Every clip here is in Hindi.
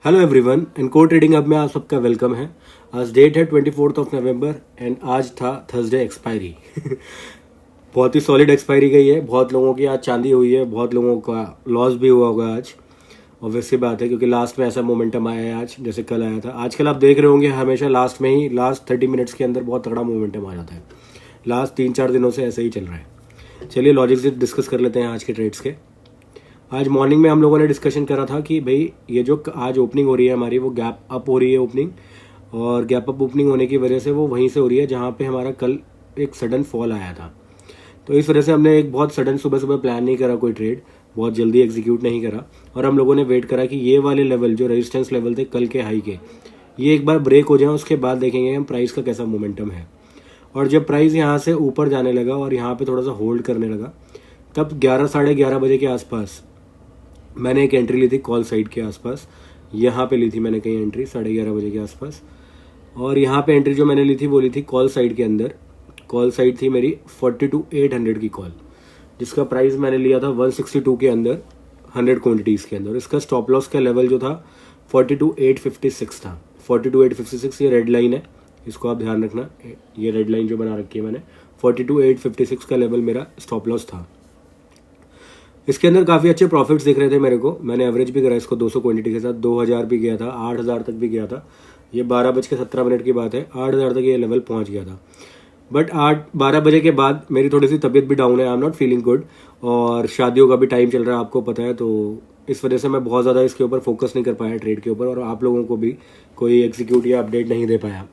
Hello everyone, encode trading hub में आप सबका वेलकम है। आज डेट है 24 नवंबर एंड आज था थर्सडे एक्सपायरी। बहुत ही सॉलिड एक्सपायरी गई है। बहुत लोगों की आज चांदी हुई है, बहुत लोगों का लॉस भी हुआ होगा आज। ऑब्वियस सी बात है क्योंकि लास्ट में ऐसा मोमेंटम आया है आज, जैसे कल आया था। आजकल आप देख रहे होंगे हमेशा लास्ट में ही, लास्ट 30 मिनट्स के अंदर बहुत तगड़ा मोमेंटम आ जाता है। लास्ट 3-4 दिनों से ऐसे ही चल रहा है। चलिए लॉजिक से डिस्कस कर लेते हैं आज के ट्रेड्स के। आज मॉर्निंग में हम लोगों ने डिस्कशन करा था कि भाई ये जो आज ओपनिंग हो रही है हमारी, वो गैप अप हो रही है ओपनिंग, और गैप अप ओपनिंग होने की वजह से वो वहीं से हो रही है जहाँ पे हमारा कल एक सडन फॉल आया था। तो इस वजह से हमने एक बहुत सडन सुबह सुबह प्लान नहीं करा कोई ट्रेड, बहुत जल्दी एग्जीक्यूट नहीं करा, और हम लोगों ने वेट करा कि ये वाले लेवल जो रेजिस्टेंस लेवल थे कल के हाई के, ये एक बार ब्रेक हो जाए, उसके बाद देखेंगे हम प्राइस का कैसा मोमेंटम है। और जब प्राइस यहाँ से ऊपर जाने लगा और यहाँ पे थोड़ा सा होल्ड करने लगा, तब 11-11:30 बजे के आसपास मैंने एक एंट्री ली थी कॉल साइड के आसपास। यहाँ पे ली थी मैंने कहीं एंट्री 11:30 बजे के आसपास, और यहाँ पे एंट्री जो मैंने ली थी वो ली थी कॉल साइड के अंदर। कॉल साइड थी मेरी 42,800 की कॉल, जिसका प्राइस मैंने लिया था 162 के अंदर 100 क्वांटिटीज़ के अंदर। इसका स्टॉप लॉस का लेवल जो था 42,856 था। 42,856 ये रेड लाइन है, इसको आप ध्यान रखना। ये रेड लाइन जो बना रखी है मैंने, 42,856 का लेवल मेरा स्टॉप लॉस था। इसके अंदर काफ़ी अच्छे प्रॉफिट्स दिख रहे थे मेरे को। मैंने एवरेज भी करा इसको 200 क्वांटिटी के साथ, 2,000 भी गया था, 8,000 तक भी गया था। ये 12:17 की बात है, 8,000 तक ये लेवल पहुंच गया था। बट 12 बजे के बाद मेरी थोड़ी सी तबीयत भी डाउन है, I am not feeling good, और शादियों का भी टाइम चल रहा है आपको पता है, तो इस वजह से मैं बहुत ज़्यादा इसके ऊपर फोकस नहीं कर पाया ट्रेड के ऊपर, और आप लोगों को भी कोई एग्जीक्यूट या अपडेट नहीं दे पाया।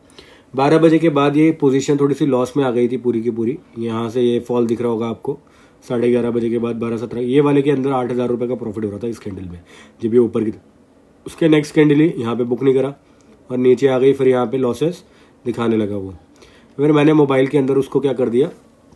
12 बजे के बाद ये पोजीशन थोड़ी सी लॉस में आ गई थी पूरी की पूरी। यहाँ से ये फॉल दिख रहा होगा आपको 11:30 बजे के बाद 12:17, ये वाले के अंदर 8,000 रुपये का प्रॉफिट हो रहा था इस कैंडल में, जब ये ऊपर की। उसके नेक्स्ट कैंडल ही यहाँ पे बुक नहीं करा और नीचे आ गई, फिर यहाँ पे लॉसेस दिखाने लगा वो। फिर मैंने मोबाइल के अंदर उसको क्या कर दिया,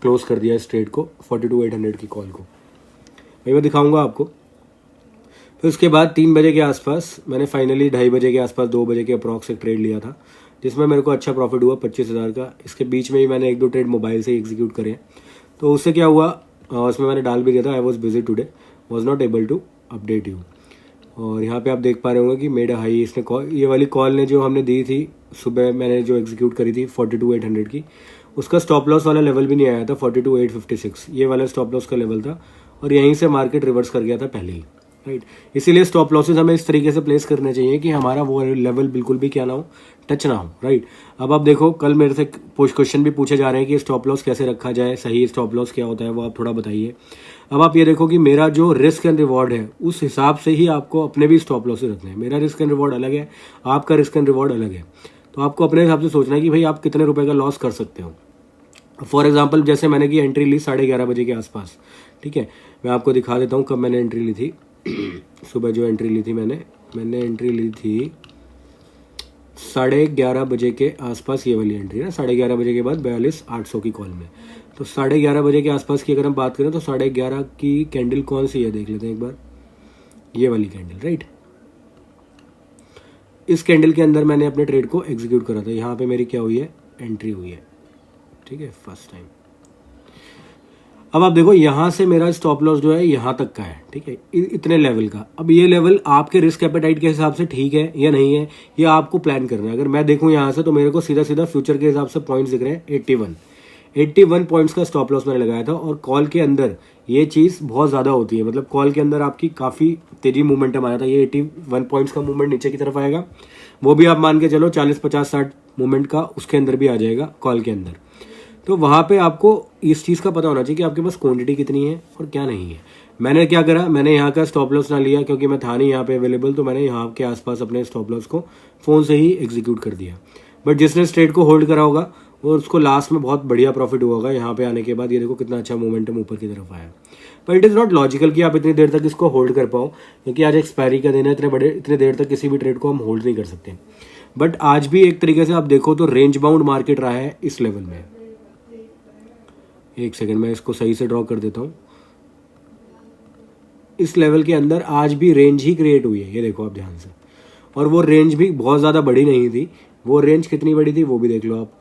क्लोज कर दिया इस ट्रेड को, 42,800 की कॉल को। वही मैं दिखाऊंगा आपको। फिर उसके बाद 3 बजे के आसपास मैंने फाइनली 2:30 बजे के आसपास 2 बजे के अप्रॉक्स एक ट्रेड लिया था, जिसमें मेरे को अच्छा प्रॉफिट हुआ 25,000 का। इसके बीच में ही मैंने 1-2 ट्रेड मोबाइल से एग्जीक्यूट करे। तो उससे क्या हुआ, उसमें मैंने डाल भी दिया था, I was busy today, was not able to update you. और यहाँ पे आप देख पा रहे होंगे कि मेड हाई इसने कॉल, ये वाली कॉल ने जो हमने दी थी सुबह, मैंने जो एग्जीक्यूट करी थी 42,800 की, उसका स्टॉप लॉस वाला लेवल भी नहीं आया था 42,856, ये वाला स्टॉप लॉस का लेवल था, और यहीं से मार्केट रिवर्स कर गया था पहले ही, राइट। इसीलिए स्टॉप लॉसेस हमें इस तरीके से प्लेस करने चाहिए कि हमारा वो लेवल बिल्कुल भी क्या ना हो, टच ना हो, राइट। अब आप देखो, कल मेरे से क्वेश्चन भी पूछे जा रहे हैं कि स्टॉप लॉस कैसे रखा जाए, सही स्टॉप लॉस क्या होता है, वो आप थोड़ा बताइए। अब आप ये देखो कि मेरा जो रिस्क एंड रिवॉर्ड है, उस हिसाब से ही आपको अपने भी स्टॉप लॉसेस रखने हैं। मेरा रिस्क एंड रिवॉर्ड अलग है, आपका रिस्क एंड रिवॉर्ड अलग है, तो आपको अपने हिसाब से सोचना है कि भाई आप कितने रुपए का लॉस कर सकते हो। फॉर एग्जाम्पल, जैसे मैंने की एंट्री ली 11:30 बजे के आसपास, ठीक है। मैं आपको दिखा देता हूँ कब मैंने एंट्री ली थी। सुबह जो एंट्री ली थी मैंने एंट्री ली थी 11:30 बजे के आसपास, ये वाली एंट्री ना, 11:30 बजे के बाद 42,800 की कॉल में। तो 11:30 बजे के आसपास की अगर हम बात करें तो 11:30 की कैंडल कौन सी है देख लेते हैं एक बार, ये वाली कैंडल, राइट। इस कैंडल के अंदर मैंने अपने ट्रेड को एग्जीक्यूट करा था। यहाँ पे मेरी क्या हुई है, एंट्री हुई है, ठीक है, फर्स्ट टाइम। अब आप देखो, यहाँ से मेरा स्टॉप लॉस जो है यहाँ तक का है, ठीक है, इतने लेवल का। अब ये लेवल आपके रिस्क एपेटाइट के हिसाब से ठीक है या नहीं है, ये आपको प्लान करना है। अगर मैं देखूँ यहाँ से तो मेरे को सीधा सीधा फ्यूचर के हिसाब से पॉइंट्स दिख रहे हैं 81 पॉइंट्स का स्टॉप लॉस मैंने लगाया था। और कॉल के अंदर ये चीज़ बहुत ज़्यादा होती है, मतलब कॉल के अंदर आपकी काफ़ी तेजी मूवमेंटम आया था। ये 81 पॉइंट्स का मूवमेंट नीचे की तरफ आएगा, वो भी आप मान के चलो 40, 50, 60 मूवमेंट का उसके अंदर भी आ जाएगा कॉल के अंदर। तो वहाँ पे आपको इस चीज़ का पता होना चाहिए कि आपके पास क्वांटिटी कितनी है और क्या नहीं है। मैंने क्या करा, मैंने यहाँ का स्टॉप लॉस ना लिया क्योंकि मैं था नहीं यहाँ पे अवेलेबल, तो मैंने यहाँ के आसपास अपने स्टॉप लॉस को फ़ोन से ही एग्जीक्यूट कर दिया। बट जिसने ट्रेड को होल्ड करा होगा वो, उसको लास्ट में बहुत बढ़िया प्रॉफिट हुआ होगा। यहाँ पे आने के बाद ये देखो कितना अच्छा मोमेंटम ऊपर की तरफ आया। पर इट इज़ नॉट लॉजिकल कि आप इतनी देर तक इसको होल्ड कर पाओ, क्योंकि आज एक्सपायरी का दिन है, इतने देर तक किसी भी ट्रेड को हम होल्ड नहीं कर सकते। बट आज भी एक तरीके से आप देखो तो रेंज बाउंड मार्केट रहा है इस लेवल में। एक सेकंड, मैं इसको सही से ड्रॉ कर देता हूँ। इस लेवल के अंदर आज भी रेंज ही क्रिएट हुई है, ये देखो आप ध्यान से। और वो रेंज भी बहुत ज़्यादा बड़ी नहीं थी। वो रेंज कितनी बड़ी थी वो भी देख लो आप,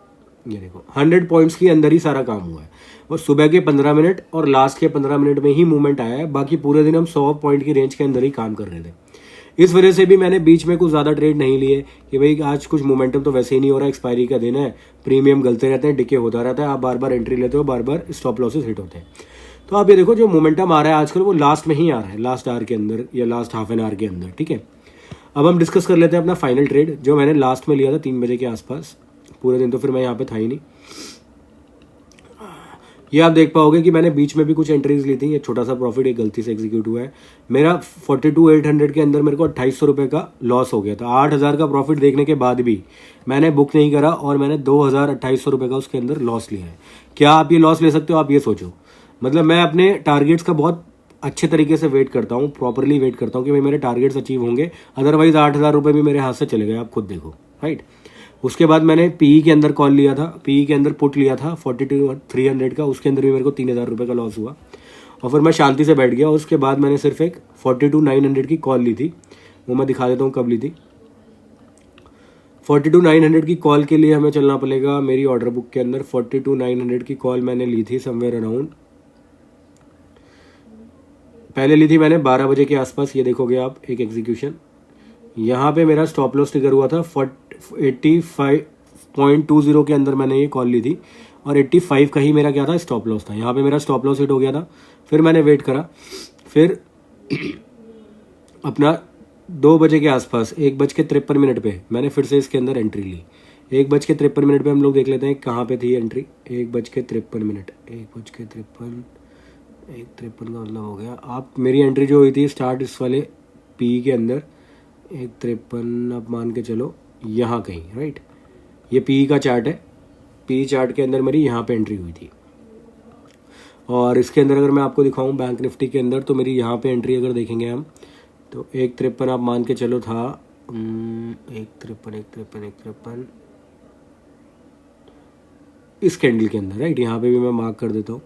ये देखो 100 पॉइंट्स के अंदर ही सारा काम हुआ है। और सुबह के 15 मिनट और लास्ट के 15 मिनट में ही मूवमेंट आया है, बाकी पूरे दिन हम 100 पॉइंट की रेंज के अंदर ही काम कर रहे थे। इस वजह से भी मैंने बीच में कुछ ज़्यादा ट्रेड नहीं लिए कि भाई आज कुछ मोमेंटम तो वैसे ही नहीं हो रहा, एक्सपायरी का दिन है, प्रीमियम गलते रहते हैं, डिके होता रहता है, आप बार बार एंट्री लेते हो, बार बार स्टॉप लॉसेस हिट होते हैं। तो आप ये देखो जो मोमेंटम आ रहा है आजकल वो लास्ट में ही आ रहा है, लास्ट आवर के अंदर या लास्ट हाफ एन आवर के अंदर, ठीक है। अब हम डिस्कस कर लेते हैं अपना फाइनल ट्रेड जो मैंने लास्ट में लिया था 3 बजे के आसपास। पूरे दिन तो फिर मैं यहाँ पे था ही नहीं। ये आप देख पाओगे कि मैंने बीच में भी कुछ एंट्रीज ली थी, एक छोटा सा प्रॉफिट एक गलती से एग्जीक्यूट हुआ है। मेरा 42,800 के अंदर मेरे को 2800 रुपये का लॉस हो गया था। 8,000 का प्रॉफिट देखने के बाद भी मैंने बुक नहीं करा और मैंने 2,2800 रुपये का उसके अंदर लॉस लिया है। क्या आप ये लॉस ले सकते हो? आप ये सोचो। मतलब मैं अपने टारगेट्स का बहुत अच्छे तरीके से वेट करता हूँ, प्रॉपरली वेट करता हूँ कि भाई मेरे टारगेट्स अचीव होंगे, अदरवाइज 8,000 रुपये भी मेरे हाथ से चले गए, आप खुद देखो, राइट। उसके बाद मैंने पीई के अंदर कॉल लिया था, पीई के अंदर पुट लिया था 42,300 का, उसके अंदर भी मेरे को 3,000 रुपये का लॉस हुआ और फिर मैं शांति से बैठ गया। उसके बाद मैंने सिर्फ एक 42,900 की कॉल ली थी, वो मैं दिखा देता हूँ कब ली थी। 42,900 की कॉल के लिए हमें चलना पड़ेगा मेरी ऑर्डर बुक के अंदर। 42,900 की कॉल मैंने ली थी समवेयर अराउंड, पहले ली थी मैंने 12 बजे के आसपास। ये देखोगे आप एक एग्जीक्यूशन, यहाँ पे मेरा स्टॉप लॉस ट्रिगर हुआ था 85.20 के अंदर मैंने ये कॉल ली थी और 85 का ही मेरा क्या था स्टॉप लॉस था। यहाँ पे मेरा स्टॉप लॉस हिट हो गया था। फिर मैंने वेट करा, फिर अपना 2 बजे के आसपास 1:53 पे मैंने फिर से इसके अंदर एंट्री ली। 1:53 पे हम लोग देख लेते हैं कहाँ पे थी एंट्री। 1:53 1:53 का मतलब हो गया, आप मेरी एंट्री जो हुई थी स्टार्ट इस वाले पी के अंदर 1:53 आप मान के चलो यहाँ कहीं, राइट। ये पी का चार्ट है, पी चार्ट के अंदर मेरी यहाँ पे एंट्री हुई थी। और इसके अंदर अगर मैं आपको दिखाऊं बैंक निफ्टी के अंदर तो मेरी यहाँ पे एंट्री अगर देखेंगे हम तो 1:53 आप मान के चलो था 1:53 इस कैंडल के अंदर, राइट। यहाँ पे भी मैं मार्क कर देता हूँ,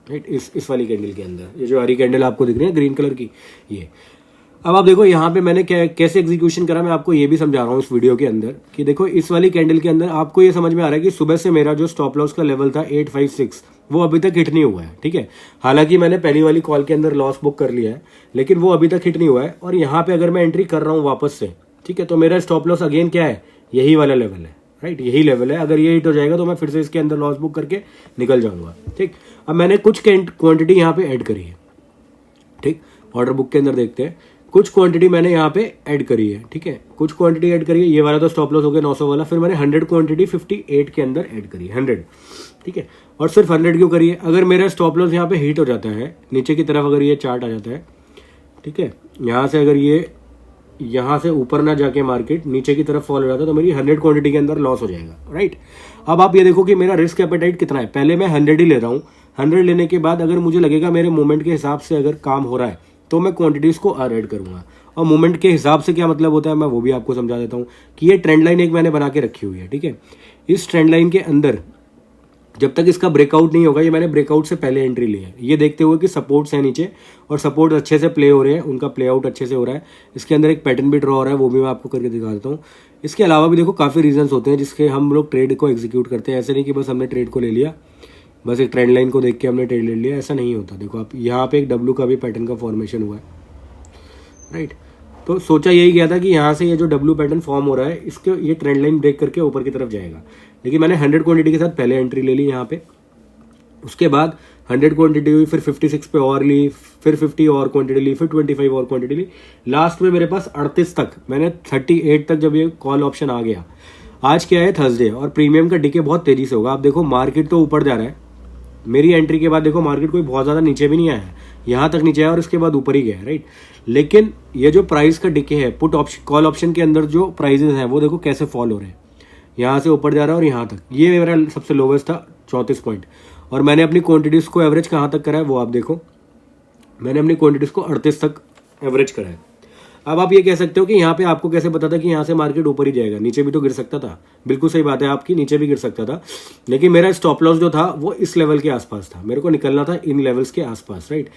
राइट, इस वाली कैंडल के अंदर। ये जो हरी कैंडल आपको दिख रही है ग्रीन कलर की, ये। अब आप देखो यहाँ पे मैंने कैसे एग्जीक्यूशन करा, मैं आपको ये भी समझा रहा हूँ इस वीडियो के अंदर कि देखो इस वाली कैंडल के अंदर आपको ये समझ में आ रहा है कि सुबह से मेरा जो स्टॉप लॉस का लेवल था 856 वो अभी तक हिट नहीं हुआ है, ठीक है। हालांकि मैंने पहली वाली कॉल के अंदर लॉस बुक कर लिया है, लेकिन वो अभी तक हिट नहीं हुआ है। और यहाँ पे अगर मैं एंट्री कर रहा हूँ वापस से, ठीक है, तो मेरा स्टॉप लॉस अगेन क्या है, यही वाला लेवल है, राइट, यही लेवल है। अगर ये हिट हो जाएगा तो मैं फिर से इसके अंदर लॉस बुक करके निकल जाऊंगा, ठीक। अब मैंने कुछ क्वांटिटी यहाँ पे ऐड करी है, ठीक। ऑर्डर बुक के अंदर देखते हैं, कुछ क्वांटिटी मैंने यहाँ पे ऐड करी है, ठीक है, कुछ क्वांटिटी ऐड करी है। ये वाला तो स्टॉप लॉस हो गया 900 वाला। फिर मैंने 100 क्वांटिटी 58 के अंदर ऐड करी है, 100, ठीक है। और सिर्फ 100 क्यों करी है? अगर मेरा स्टॉप लॉस यहाँ पे हिट हो जाता है नीचे की तरफ, अगर ये चार्ट आ जाता है, ठीक है, यहाँ से अगर ये यहाँ से ऊपर ना जाके मार्केट नीचे की तरफ फॉल हो जाता है तो मेरी 100 क्वांटिटी के अंदर लॉस हो जाएगा, राइट। अब आप ये देखो कि मेरा रिस्क एपेटाइट कितना है। पहले मैं 100 ही ले रहा हूँ, 100 लेने के बाद अगर मुझे लगेगा मेरे मूवमेंट के हिसाब से अगर काम हो रहा है तो मैं क्वांटिटीज को और ऐड करूंगा। और मूवमेंट के हिसाब से क्या मतलब होता है मैं वो भी आपको समझा देता हूँ कि ये ट्रेंड लाइन एक मैंने बना के रखी हुई है, ठीक है। इस ट्रेंड लाइन के अंदर जब तक इसका ब्रेकआउट नहीं होगा, ये मैंने ब्रेकआउट से पहले एंट्री ली है, ये देखते हुए कि सपोर्ट्स है नीचे और सपोर्ट अच्छे से प्ले हो रहे हैं, उनका प्ले आउट अच्छे से हो रहा है। इसके अंदर एक पैटर्न भी ड्रॉ हो रहा है, वो भी मैं आपको करके दिखा देता हूँ। इसके अलावा भी देखो काफ़ी रीजंस होते हैं जिसके हम लोग ट्रेड को एग्जीक्यूट करते हैं। ऐसे नहीं कि बस हमने ट्रेड को ले लिया, बस एक ट्रेंड लाइन को देख के हमने ट्रेड ले लिया, ऐसा नहीं होता। देखो आप यहाँ पे एक डब्ल्यू का भी पैटर्न का फॉर्मेशन हुआ है, राइट। तो सोचा यही गया था कि यहाँ से ये जो डब्ल्यू पैटर्न फॉर्म हो रहा है इसके ये ट्रेंड लाइन ब्रेक करके ऊपर की तरफ जाएगा, लेकिन मैंने 100 क्वांटिटी के साथ पहले एंट्री ले ली यहाँ पे। उसके बाद 100 क्वांटिटी हुई, फिर 56 पे और ली, फिर 50 और क्वांटिटी ली, फिर 25 और क्वांटिटी ली। लास्ट में मेरे पास 38 तक, मैंने 38 तक जब ये कॉल ऑप्शन आ गया। आज क्या है, थर्सडे, और प्रीमियम का डिके बहुत तेजी से होगा। आप देखो मार्केट तो ऊपर जा रहा है, मेरी एंट्री के बाद देखो मार्केट कोई बहुत ज़्यादा नीचे भी नहीं आया है, यहाँ तक नीचे आया और इसके बाद ऊपर ही गया है, राइट। लेकिन ये जो प्राइस का डिके है पुट ऑप्शन कॉल ऑप्शन के अंदर जो प्राइजेस हैं वो देखो कैसे फॉल हो रहे हैं, यहाँ से ऊपर जा रहा है और यहाँ तक। ये मेरा सबसे लोवेस्ट था 34 पॉइंट, और मैंने अपनी क्वांटिटीज़ को एवरेज कहाँ तक करा है वो आप देखो, मैंने अपनी क्वांटिटीज़ को 38 तक एवरेज करा है। अब आप ये कह सकते हो कि यहाँ पे आपको कैसे पता था कि यहाँ से मार्केट ऊपर ही जाएगा, नीचे भी तो गिर सकता था। बिल्कुल सही बात है आपकी, नीचे भी गिर सकता था, लेकिन मेरा स्टॉप लॉस जो था वो इस लेवल के आसपास था, मेरे को निकलना था इन लेवल्स के आसपास, राइट।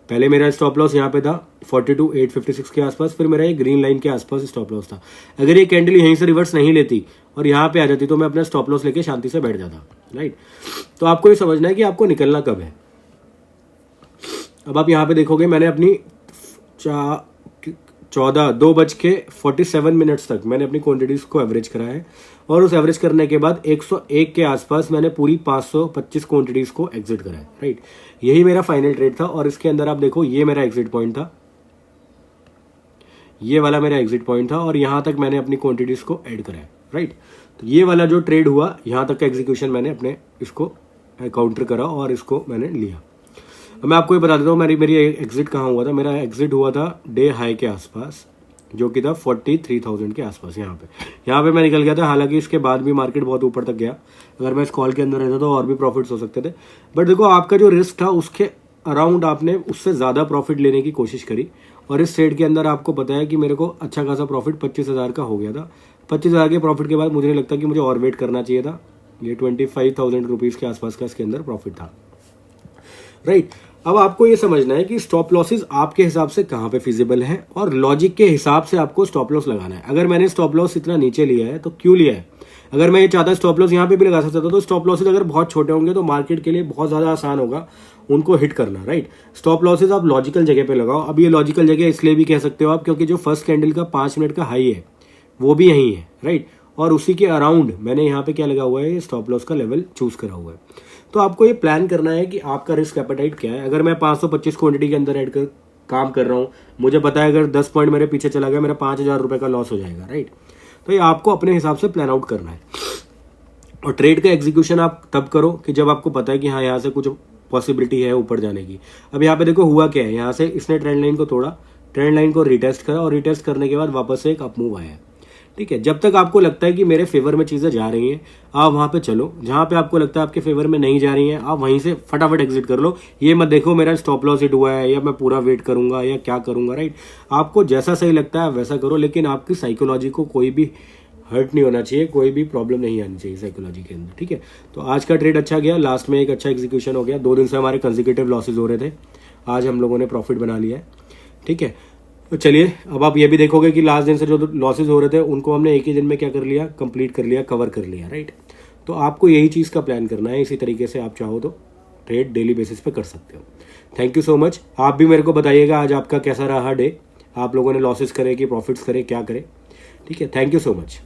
पहले मेरा स्टॉप लॉस यहाँ पे था 42,856 के आसपास, फिर मेरा ये ग्रीन लाइन के आसपास स्टॉप लॉस था। अगर ये कैंडल यहीं से रिवर्स नहीं लेती और यहाँ पे आ जाती तो मैं अपना स्टॉप लॉस लेके शांति से बैठ जाता, राइट। तो आपको ये समझना है कि आपको निकलना कब है। अब आप यहाँ पे देखोगे मैंने अपनी 2:47 तक मैंने अपनी क्वांटिटीज को एवरेज करा है, और उस एवरेज करने के बाद 101 के आसपास मैंने पूरी 525 क्वांटिटीज को एग्जिट करा है, राइट। यही मेरा फाइनल ट्रेड था, और इसके अंदर आप देखो ये मेरा एग्जिट पॉइंट था, ये वाला मेरा एग्जिट पॉइंट था, और यहाँ तक मैंने अपनी क्वांटिटीज को ऐड करा है, राइट। तो ये वाला जो ट्रेड हुआ यहाँ तक का एग्जीक्यूशन मैंने अपने इसको काउंटर करा और इसको मैंने लिया। अब मैं आपको ये बता देता हूँ मेरी एग्जिट कहाँ हुआ था। मेरा एग्जिट हुआ था डे हाई के आसपास, जो कि था 43,000 के आसपास। यहाँ पे मैं निकल गया था, हालांकि इसके बाद भी मार्केट बहुत ऊपर तक गया। अगर मैं इस कॉल के अंदर रहता तो और भी प्रॉफिट्स हो सकते थे, बट देखो आपका जो रिस्क था उसके अराउंड आपने उससे ज़्यादा प्रॉफिट लेने की कोशिश करी, और इस ट्रेड के अंदर आपको पता है कि मेरे को अच्छा खासा प्रॉफिट 25,000 का हो गया था। 25,000 के प्रॉफिट के बाद मुझे नहीं लगता कि मुझे और वेट करना चाहिए था। ये 25,000 रुपीज़ के आसपास का इसके अंदर प्रॉफिट था, राइट। अब आपको ये समझना है कि स्टॉप लॉसेस आपके हिसाब से कहाँ पे फिजिबल है, और लॉजिक के हिसाब से आपको स्टॉप लॉस लगाना है। अगर मैंने स्टॉप लॉस इतना नीचे लिया है तो क्यों लिया है? अगर मैं ये चाहता स्टॉप लॉस यहाँ पे भी लगा सकता था, तो स्टॉप लॉसेज अगर बहुत छोटे होंगे तो मार्केट के लिए बहुत ज़्यादा आसान होगा उनको हिट करना, राइट। स्टॉप लॉसेज आप लॉजिकल जगह पे लगाओ। अब ये लॉजिकल जगह इसलिए भी कह सकते हो आप, क्योंकि जो फर्स्ट कैंडल का 5 मिनट का हाई है वो भी यहीं है, राइट, और उसी के अराउंड मैंने यहाँ पे क्या लगा हुआ है, स्टॉप लॉस का लेवल चूज करा हुआ है। तो आपको ये प्लान करना है कि आपका रिस्क एपेटाइट क्या है। अगर मैं 525 क्वांटिटी के अंदर ऐड कर काम कर रहा हूँ, मुझे पता है अगर 10 पॉइंट मेरे पीछे चला गया मेरा 5,000 रुपये का लॉस हो जाएगा, राइट। तो ये आपको अपने हिसाब से प्लान आउट करना है, और ट्रेड का एग्जीक्यूशन आप तब करो कि जब आपको पता है कि हाँ यहाँ से कुछ पॉसिबिलिटी है ऊपर जाने की। अब यहाँ पे देखो हुआ क्या है, यहाँ से इसने ट्रेंड लाइन को तोड़ा, ट्रेंड लाइन को रिटेस्ट करा, और रिटेस्ट करने के बाद वापस से एक अप मूव आया, ठीक है। जब तक आपको लगता है कि मेरे फेवर में चीज़ें जा रही हैं, आप वहाँ पे चलो। जहाँ पे आपको लगता है आपके फेवर में नहीं जा रही हैं, आप वहीं से फटाफट एग्जिट कर लो। ये मत देखो मेरा स्टॉप लॉस हिट हुआ है या मैं पूरा वेट करूंगा या क्या करूंगा, राइट। आपको जैसा सही लगता है वैसा करो, लेकिन आपकी साइकोलॉजी को कोई भी हर्ट नहीं होना चाहिए, कोई भी प्रॉब्लम नहीं आनी चाहिए साइकोलॉजी के अंदर, ठीक है। तो आज का ट्रेड अच्छा गया, लास्ट में एक अच्छा एग्जीक्यूशन हो गया। 2 दिन से हमारे कंसेक्यूटिव लॉसेज हो रहे थे, आज हम लोगों ने प्रॉफिट बना लिया है, ठीक है। तो चलिए अब आप ये भी देखोगे कि लास्ट दिन से जो लॉसेज हो रहे थे उनको हमने एक ही दिन में क्या कर लिया, कंप्लीट कर लिया, कवर कर लिया, राइट। तो आपको यही चीज़ का प्लान करना है। इसी तरीके से आप चाहो तो ट्रेड डेली बेसिस पे कर सकते हो। Thank you so much. आप भी मेरे को बताइएगा आज आपका कैसा रहा डे, आप लोगों ने लॉसेज करे कि प्रॉफिट्स करे, क्या करे, ठीक है। Thank you so much.